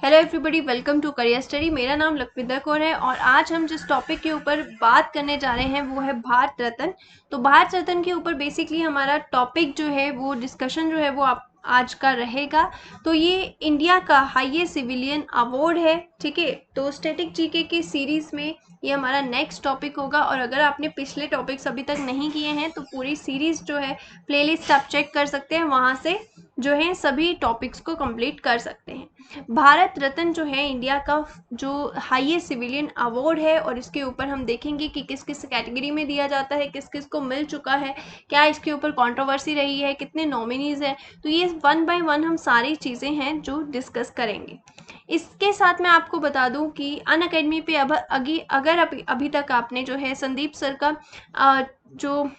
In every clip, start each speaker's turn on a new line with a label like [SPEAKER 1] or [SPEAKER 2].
[SPEAKER 1] Hello everybody, welcome to career study. मेरा नाम लखविंदर कौर है और आज हम जिस टॉपिक के ऊपर बात करने जा रहे हैं वो है भारत रत्न। तो भारत रत्न के ऊपर बेसिकली हमारा टॉपिक जो है वो डिस्कशन जो है वो आप आज का रहेगा। तो ये इंडिया का हाईएस्ट सिविलियन अवार्ड है, ठीक है। तो स्टैटिक जीके की सीरीज में ये हमारा नेक्स्ट टॉपिक होगा और अगर आपने पिछले टॉपिक्स अभी तक नहीं किए हैं तो पूरी सीरीज जो है प्लेलिस्ट आप चेक कर सकते हैं, वहाँ से जो है सभी टॉपिक्स को कंप्लीट कर सकते हैं। भारत रत्न जो है इंडिया का जो हाईएस्ट सिविलियन अवार्ड है और इसके ऊपर हम देखेंगे कि किस किस कैटेगरी में दिया जाता है, किस किस को मिल चुका है, क्या इसके ऊपर कंट्रोवर्सी रही है, कितने नॉमिनीज हैं। तो ये वन बाय वन हम सारी चीज़ें हैं जो डिस्कस करेंगे। इसके साथ मैं आपको बता दूं कि अनअकैडमी पे अगर अभी तक आपने जो है संदीप सर का जो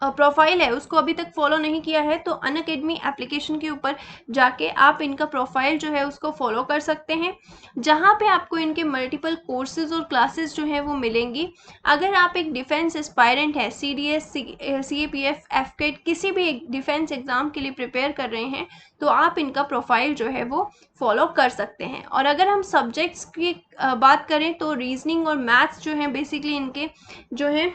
[SPEAKER 1] प्रोफाइल है उसको अभी तक फॉलो नहीं किया है तो अनअकैडमी एप्लीकेशन के ऊपर जाके आप इनका प्रोफाइल जो है उसको फॉलो कर सकते हैं, जहां पे आपको इनके मल्टीपल कोर्सेज और क्लासेस जो है वो मिलेंगी। अगर आप एक डिफेंस एस्पायरेंट है, CDS, CAPF, FCAT किसी भी एक डिफेंस एग्जाम के लिए प्रिपेयर कर रहे हैं तो आप इनका प्रोफाइल जो है वो फॉलो कर सकते हैं। और अगर हम सब्जेक्ट्स की बात करें तो रीजनिंग और मैथ्स जो है बेसिकली इनके जो है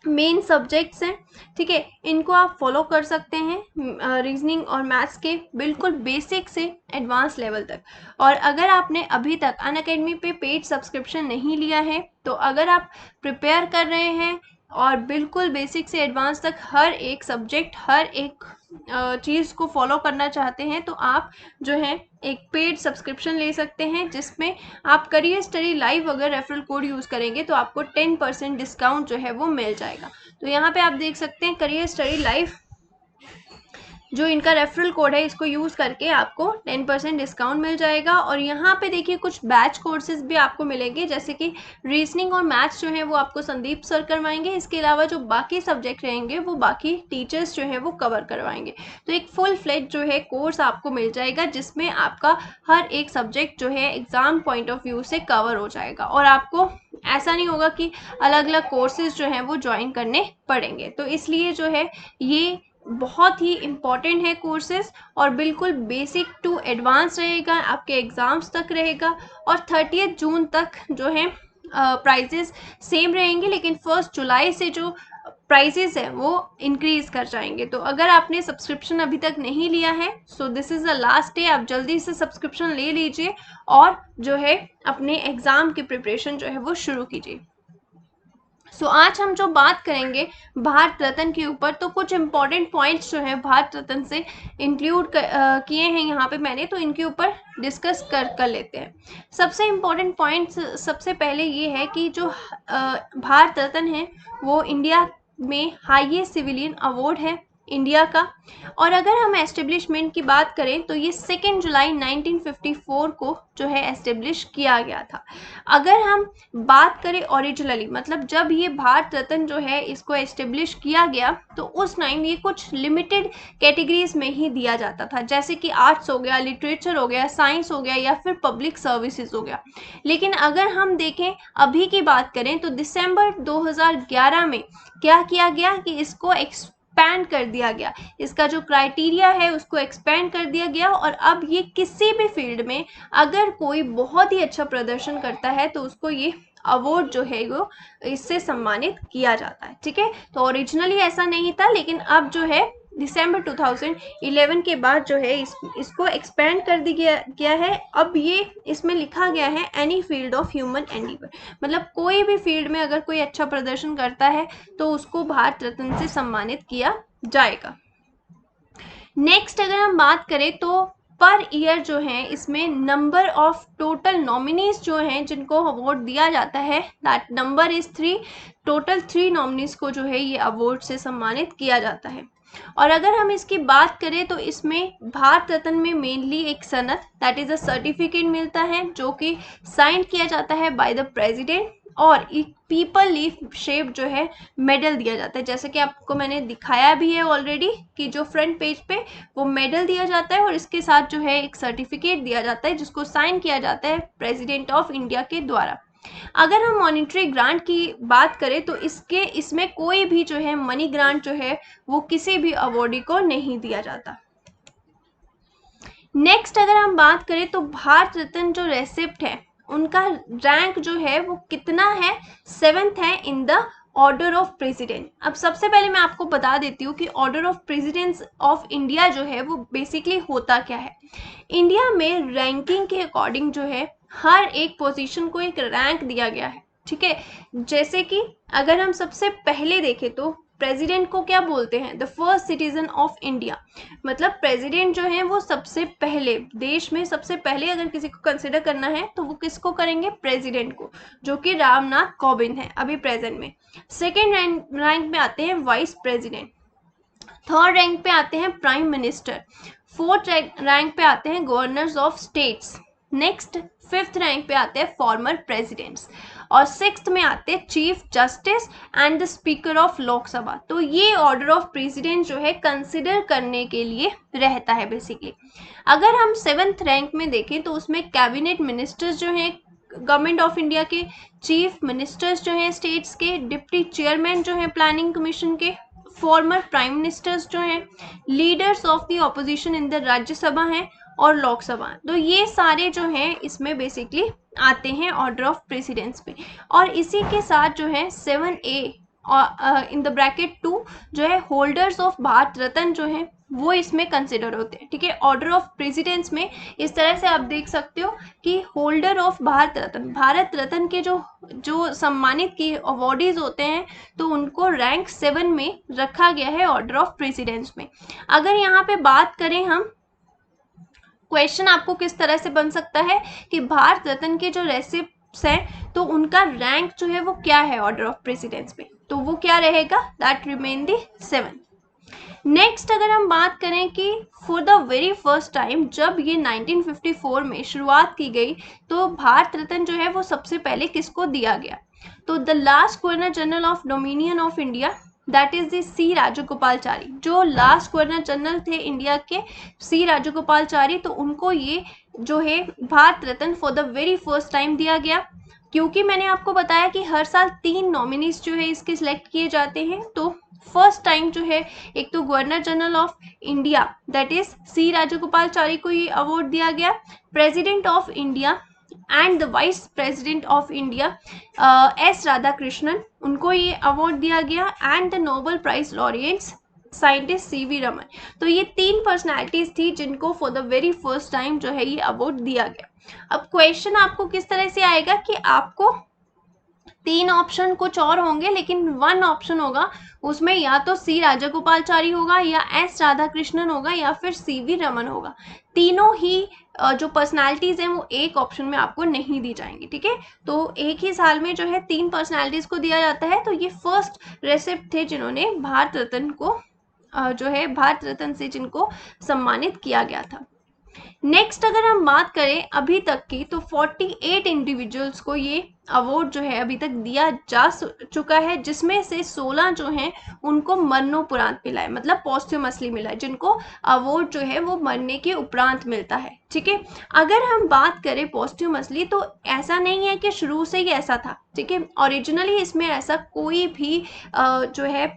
[SPEAKER 1] मेन सब्जेक्ट्स हैं, ठीक है। इनको आप फॉलो कर सकते हैं रीजनिंग और मैथ्स के बिल्कुल बेसिक से एडवांस लेवल तक। और अगर आपने अभी तक अनअकैडमी पे पेड सब्सक्रिप्शन नहीं लिया है तो अगर आप प्रिपेयर कर रहे हैं और बिल्कुल बेसिक से एडवांस तक हर एक सब्जेक्ट, हर एक चीज़ को फॉलो करना चाहते हैं तो आप जो है एक पेड सब्सक्रिप्शन ले सकते हैं, जिसमें आप करियर स्टडी लाइव अगर रेफरल कोड यूज़ करेंगे तो आपको 10% डिस्काउंट जो है वो मिल जाएगा। तो यहाँ पे आप देख सकते हैं करियर स्टडी लाइव जो इनका रेफरल कोड है इसको यूज़ करके आपको 10% डिस्काउंट मिल जाएगा। और यहाँ पे देखिए कुछ बैच कोर्सेज भी आपको मिलेंगे, जैसे कि रीजनिंग और मैथ्स जो है वो आपको संदीप सर करवाएंगे। इसके अलावा जो बाकी सब्जेक्ट रहेंगे वो बाकी टीचर्स जो है वो कवर करवाएंगे। तो एक फुल फ्लेज जो है कोर्स आपको मिल जाएगा जिसमें आपका हर एक सब्जेक्ट जो है एग्जाम पॉइंट ऑफ व्यू से कवर हो जाएगा और आपको ऐसा नहीं होगा कि अलग अलग कोर्सेज जो हैं वो ज्वाइन करने पड़ेंगे। तो इसलिए जो है ये बहुत ही इम्पॉर्टेंट है कोर्सेज और बिल्कुल बेसिक टू एडवांस रहेगा, आपके एग्ज़ाम्स तक रहेगा। और 30 जून तक जो है प्राइजेस सेम रहेंगे, लेकिन 1 जुलाई से जो प्राइजेस है वो इंक्रीज कर जाएंगे। तो अगर आपने सब्सक्रिप्शन अभी तक नहीं लिया है so this is the last day, आप जल्दी से सब्सक्रिप्शन ले लीजिए और जो है अपने एग्ज़ाम की प्रिपरेशन जो है वो शुरू कीजिए। आज हम जो बात करेंगे भारत रत्न के ऊपर, तो कुछ इंपॉर्टेंट पॉइंट्स जो है भारत रत्न से इंक्लूड किए हैं यहाँ पे मैंने, तो इनके ऊपर डिस्कस कर लेते हैं। सबसे इम्पॉर्टेंट पॉइंट्स सबसे पहले ये है कि जो भारत रत्न है वो इंडिया में हाईएस्ट सिविलियन अवार्ड है इंडिया का। और अगर हम एस्टेब्लिशमेंट की बात करें तो ये 2 जुलाई 1954 को जो है एस्टेब्लिश किया गया था। अगर हम बात करें ओरिजिनली, मतलब जब ये भारत रत्न जो है इसको एस्टेब्लिश किया गया तो उस टाइम ये कुछ लिमिटेड कैटेगरीज में ही दिया जाता था, जैसे कि आर्ट्स हो गया, लिटरेचर हो गया, साइंस हो गया या फिर पब्लिक सर्विसेज हो गया। लेकिन अगर हम देखें अभी की बात करें तो दिसंबर 2011 में क्या किया गया कि इसको एक्सपैंड कर दिया गया, इसका जो क्राइटेरिया है उसको एक्सपैंड कर दिया गया। और अब ये किसी भी फील्ड में अगर कोई बहुत ही अच्छा प्रदर्शन करता है तो उसको ये अवार्ड जो है वो इससे सम्मानित किया जाता है, ठीक है। तो ओरिजिनली ऐसा नहीं था, लेकिन अब जो है दिसंबर 2011 के बाद जो है इसको एक्सपेंड कर दिया गया है। अब ये इसमें लिखा गया है any field of human endeavour, मतलब कोई भी फील्ड में अगर कोई अच्छा प्रदर्शन करता है तो उसको भारत रत्न से सम्मानित किया जाएगा। नेक्स्ट अगर हम बात करें तो पर ईयर जो है इसमें नंबर ऑफ टोटल नॉमिनीज जो हैं जिनको अवार्ड दिया जाता है that number is 3। Total 3 nominees को जो है ये अवार्ड से सम्मानित किया जाता है। और अगर हम इसकी बात करें तो इसमें भारत रत्न में मेनली एक सनद दैट इज अ सर्टिफिकेट मिलता है जो कि साइन किया जाता है बाय द प्रेसिडेंट, और एक पीपल लीफ शेप जो है मेडल दिया जाता है, जैसे कि आपको मैंने दिखाया भी है ऑलरेडी कि जो फ्रंट पेज पे वो मेडल दिया जाता है और इसके साथ जो है एक सर्टिफिकेट दिया जाता है जिसको साइन किया जाता है प्रेसिडेंट ऑफ इंडिया के द्वारा। अगर हम मॉनिटरी ग्रांट की बात करें तो इसमें कोई भी जो है मनी ग्रांट जो है वो किसी भी अवॉर्डी को नहीं दिया जाता। नेक्स्ट अगर हम बात करें तो भारत रत्न जो रेसिप्ट है उनका रैंक जो है वो कितना है, 7th है in the order of president. अब सबसे पहले मैं आपको बता देती हूँ कि order of presidents of India जो है वो बेसिकली होता क्या है। इंडिया में रैंकिंग के अकॉर्डिंग जो है हर एक पोजीशन को एक रैंक दिया गया है, ठीक है। जैसे कि अगर हम सबसे पहले देखें तो प्रेसिडेंट को क्या बोलते हैं, the first citizen of India. मतलब प्रेसिडेंट जो है वो सबसे पहले, देश में सबसे पहले अगर किसी को कंसिडर करना है तो वो किसको करेंगे, प्रेसिडेंट को, जो कि रामनाथ कोविंद है अभी प्रेजेंट में। सेकेंड रैंक में आते हैं वाइस प्रेसिडेंट, थर्ड रैंक पे आते हैं प्राइम मिनिस्टर, फोर्थ रैंक पे आते हैं governors of states, next fifth rank पे आते हैं फॉर्मर प्रेसिडेंट्स, और सिक्स्थ में आते हैं chief justice and the speaker of Lok Sabha. तो ये ऑर्डर ऑफ प्रेसिडेंट जो है कंसिडर करने के लिए रहता है बेसिकली। अगर हम सेवेंथ रैंक में देखें तो उसमें कैबिनेट मिनिस्टर्स जो हैं गवर्नमेंट ऑफ इंडिया के, चीफ मिनिस्टर्स जो हैं स्टेट्स के, डिप्टी चेयरमैन जो हैं प्लानिंग कमीशन के, फॉर्मर प्राइम मिनिस्टर्स जो हैं, leaders of the opposition in the Rajya Sabha हैं और लोकसभा। तो ये सारे जो हैं इसमें बेसिकली आते हैं ऑर्डर ऑफ प्रेसिडेंस पे। और इसी के साथ जो है 7A इन द ब्रैकेट 2 जो है होल्डर्स ऑफ भारत रत्न जो है वो इसमें कंसिडर होते हैं, ठीक है। ऑर्डर ऑफ प्रेसिडेंस में इस तरह से आप देख सकते हो कि होल्डर ऑफ भारत रत्न के जो सम्मानित की अवार्डीज होते हैं तो उनको रैंक 7 में रखा गया है ऑर्डर ऑफ प्रेसिडेंस में। अगर यहाँ पे बात करें हम, क्वेश्चन आपको किस तरह से बन सकता है कि भारत रत्न के जो रेसिप्ट्स हैं तो उनका रैंक जो है वो क्या है ऑर्डर ऑफ प्रेसिडेंस में, तो वो क्या रहेगा, दैट रिमेन द 7। नेक्स्ट अगर हम बात करें कि for the very first time जब ये 1954 में शुरुआत की गई तो भारत रत्न जो है वो सबसे पहले किसको दिया गया, तो the last governor general of dominion of India, that is the C Rajagopalachari. जो लास्ट गवर्नर जनरल थे इंडिया के, सी राजगोपालचारी, तो उनको ये जो है Bharat Ratna for the very first time दिया गया। क्योंकि मैंने आपको बताया कि हर साल 3 नॉमिनीज जो है इसके सिलेक्ट किए जाते हैं, तो फर्स्ट टाइम जो है एक तो governor general of India that is C Rajagopalachari को ये अवार्ड दिया गया, president of India and the vice president of India S Radhakrishnan, उनको ये अवार्ड दिया गया, and the Nobel prize laureates scientist CV Raman. तो ये 3 पर्सनैलिटीज थी जिनको for the very first time जो है ये अवार्ड दिया गया। अब क्वेश्चन आपको किस तरह से आएगा कि आपको 3 ऑप्शन कुछ और होंगे लेकिन 1 ऑप्शन होगा उसमें या तो सी राजगोपालचारी होगा या एस राधाकृष्णन होगा या फिर CV रमन होगा। तीनों ही जो पर्सनालिटीज हैं वो एक ऑप्शन में आपको नहीं दी जाएंगी, ठीक है। तो एक ही साल में जो है 3 पर्सनालिटीज को दिया जाता है। तो ये फर्स्ट रेसिप्ट थे जिन्होंने भारत रत्न को जो है भारत रत्न से जिनको सम्मानित किया गया था। नेक्स्ट अगर हम बात करें अभी तक की तो 48 इंडिविजुअल्स को ये अवार्ड जो है अभी तक दिया जा चुका है, जिसमें से 16 जो हैं उनको मरणोपरांत मिला है, मतलब पॉस्ट्यूमसली मिला है, जिनको अवार्ड जो है वो मरने के उपरांत मिलता है, ठीक है। अगर हम बात करें पॉस्ट्यूमसली तो ऐसा नहीं है कि शुरू से ही ऐसा था, ठीक है। ओरिजिनली इसमें ऐसा कोई भी जो है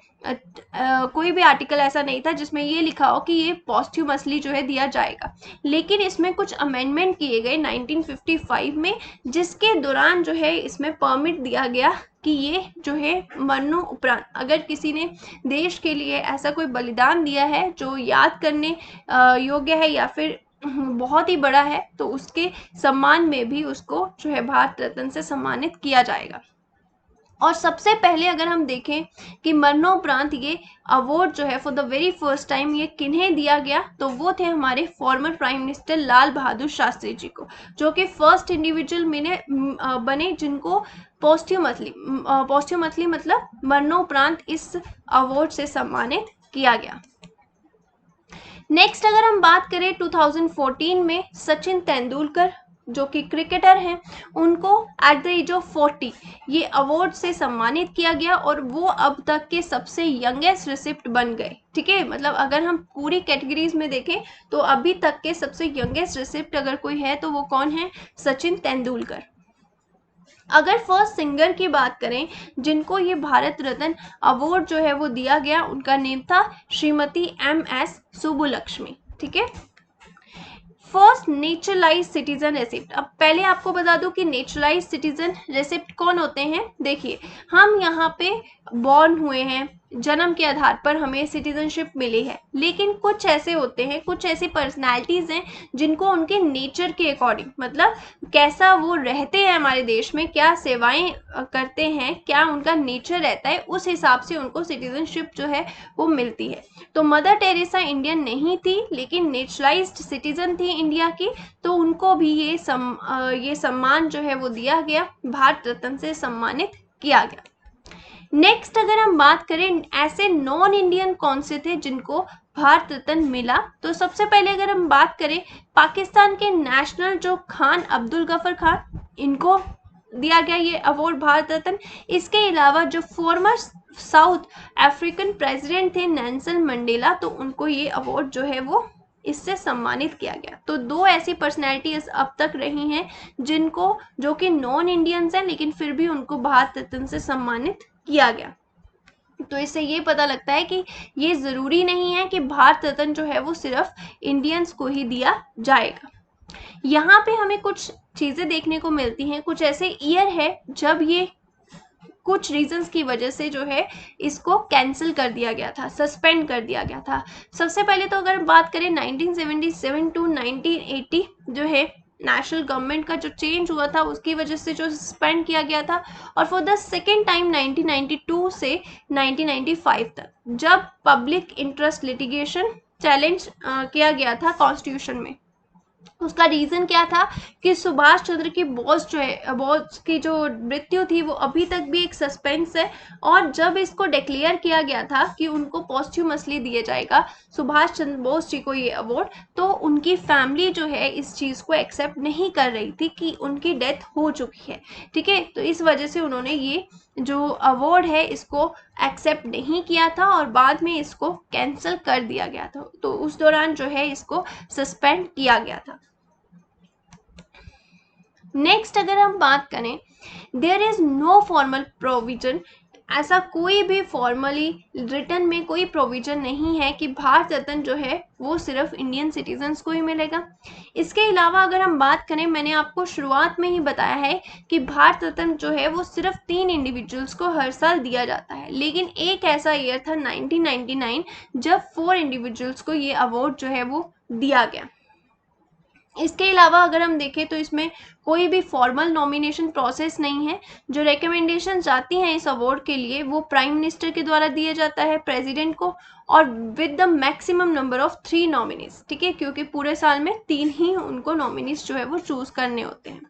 [SPEAKER 1] कोई भी आर्टिकल ऐसा नहीं था जिसमें ये लिखा हो कि ये पॉस्ट्यूमसली जो है दिया जाएगा, लेकिन इसमें कुछ अमेंडमेंट किए गए 1955 में, जिसके दौरान जो है इसमें परमिट दिया गया कि ये जो है मरणों उपरांत अगर किसी ने देश के लिए ऐसा कोई बलिदान दिया है जो याद करने योग्य है या फिर बहुत ही बड़ा है तो उसके सम्मान में भी उसको जो है भारत रत्न से सम्मानित किया जाएगा। और सबसे पहले अगर हम देखें कि मरणोपरांत ये अवार्ड जो है for the very first time ये किन्हें दिया गया, तो वो थे हमारे former prime minister Lal Bahadur Shastri ji को, जो कि फर्स्ट इंडिविजुअल बने जिनको पॉस्ट्यूमसली मतलब मरणोपरांत इस अवार्ड से सम्मानित किया गया। नेक्स्ट अगर हम बात करें 2014 में सचिन तेंदुलकर जो कि क्रिकेटर हैं उनको एट द एज ऑफ 40 ये अवार्ड से सम्मानित किया गया और वो अब तक के सबसे यंगेस्ट रिसिप्ट बन गए, ठीक है। मतलब अगर हम पूरी कैटेगरीज में देखें तो अभी तक के सबसे यंगेस्ट रिसिप्ट अगर कोई है तो वो कौन है, सचिन तेंदुलकर। अगर फर्स्ट सिंगर की बात करें जिनको ये भारत रत्न अवार्ड जो है वो दिया गया, उनका नेम था श्रीमती MS सुब्बुलक्ष्मी, ठीक है। First neutralise citizen receipt. अब पहले आपको बता दूं कि नेचुरलाइज सिटीजन रेसिप्ट कौन होते हैं। देखिए, हम यहाँ पे बॉर्न हुए हैं, जन्म के आधार पर हमें सिटीजनशिप मिली है, लेकिन कुछ ऐसे होते हैं, कुछ ऐसी पर्सनालिटीज हैं जिनको उनके नेचर के अकॉर्डिंग, मतलब कैसा वो रहते हैं हमारे देश में, क्या सेवाएं करते हैं, क्या उनका नेचर रहता है, उस हिसाब से उनको सिटीजनशिप जो है वो मिलती है। तो मदर टेरेसा इंडियन नहीं थी, लेकिन नेचुरलाइज्ड सिटीजन थी इंडिया की, तो उनको भी ये सम्मान जो है वो दिया गया, भारत रत्न से सम्मानित किया गया। नेक्स्ट अगर हम बात करें ऐसे नॉन इंडियन कौन से थे जिनको भारत रत्न मिला, तो सबसे पहले अगर हम बात करें पाकिस्तान के नेशनल जो खान अब्दुल गफर खान, इनको दिया गया ये अवार्ड भारत रत्न। इसके अलावा जो फॉर्मर साउथ अफ्रीकन प्रेसिडेंट थे नेल्सन मंडेला, तो उनको ये अवार्ड जो है वो इससे सम्मानित किया गया। तो दो ऐसी पर्सनैलिटीज अब तक रही हैं जिनको, जो कि नॉन इंडियंस हैं, लेकिन फिर भी उनको भारत रत्न से सम्मानित किया गया। तो इससे ये पता लगता है कि ये जरूरी नहीं है कि भारत रत्न जो है वो सिर्फ इंडियंस को ही दिया जाएगा। यहाँ पे हमें कुछ चीजें देखने को मिलती हैं, कुछ ऐसे ईयर है जब ये कुछ रीजंस की वजह से जो है इसको कैंसिल कर दिया गया था, सस्पेंड कर दिया गया था। सबसे पहले तो अगर बात करें 1977 टू 1980 जो है नेशनल गवर्नमेंट का जो चेंज हुआ था उसकी वजह से जो सस्पेंड किया गया था, और फॉर द सेकेंड टाइम 1992 से 1995 तक जब पब्लिक इंटरेस्ट लिटिगेशन चैलेंज किया गया था कॉन्स्टिट्यूशन में। उसका रीजन क्या था कि सुभाष चंद्र की बोस की जो मृत्यु थी वो अभी तक भी एक सस्पेंस है, और जब इसको डिक्लेयर किया गया था कि उनको पोस्ट्यूमसली दिया जाएगा सुभाष चंद्र बोस जी को ये अवार्ड, तो उनकी फैमिली जो है इस चीज को एक्सेप्ट नहीं कर रही थी कि उनकी डेथ हो चुकी है। ठीक है, तो इस वजह से उन्होंने ये जो अवार्ड है इसको एक्सेप्ट नहीं किया था और बाद में इसको कैंसिल कर दिया गया था। तो उस दौरान जो है इसको सस्पेंड किया गया था। नेक्स्ट अगर हम बात करें, there is no formal provision, ऐसा कोई भी फॉर्मली रिटर्न में कोई प्रोविजन नहीं है कि भारत रत्न जो है वो सिर्फ इंडियन सिटीजन्स को ही मिलेगा। इसके अलावा अगर हम बात करें, मैंने आपको शुरुआत में ही बताया है कि भारत रत्न जो है वो सिर्फ 3 इंडिविजुअल्स को हर साल दिया जाता है, लेकिन एक ऐसा ईयर था 1999 जब 4 इंडिविजुअल्स को ये अवार्ड जो है वो दिया गया। इसके अलावा अगर हम देखें तो इसमें कोई भी फॉर्मल नॉमिनेशन प्रोसेस नहीं है। जो रिकमेंडेशन जाती हैं इस अवार्ड के लिए वो प्राइम मिनिस्टर के द्वारा दिया जाता है प्रेसिडेंट को, और with the maximum number of 3 nominees. ठीक है, क्योंकि पूरे साल में 3 ही उनको नॉमिनीज जो है वो चूज करने होते हैं,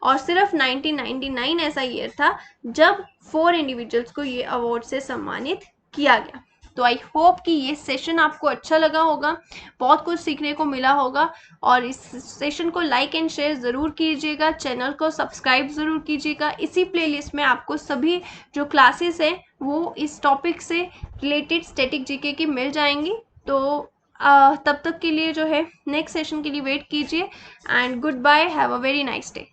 [SPEAKER 1] और सिर्फ 1999 ऐसा ईयर था जब 4 इंडिविजुअल्स को ये अवार्ड से सम्मानित किया गया। तो आई होप कि ये सेशन आपको अच्छा लगा होगा, बहुत कुछ सीखने को मिला होगा, और इस सेशन को लाइक एंड शेयर ज़रूर कीजिएगा, चैनल को सब्सक्राइब ज़रूर कीजिएगा। इसी प्लेलिस्ट में आपको सभी जो क्लासेस हैं वो इस टॉपिक से रिलेटेड स्टैटिक जीके की मिल जाएंगी। तो तब तक के लिए जो है नेक्स्ट सेशन के लिए वेट कीजिए, and good bye, have a very nice day.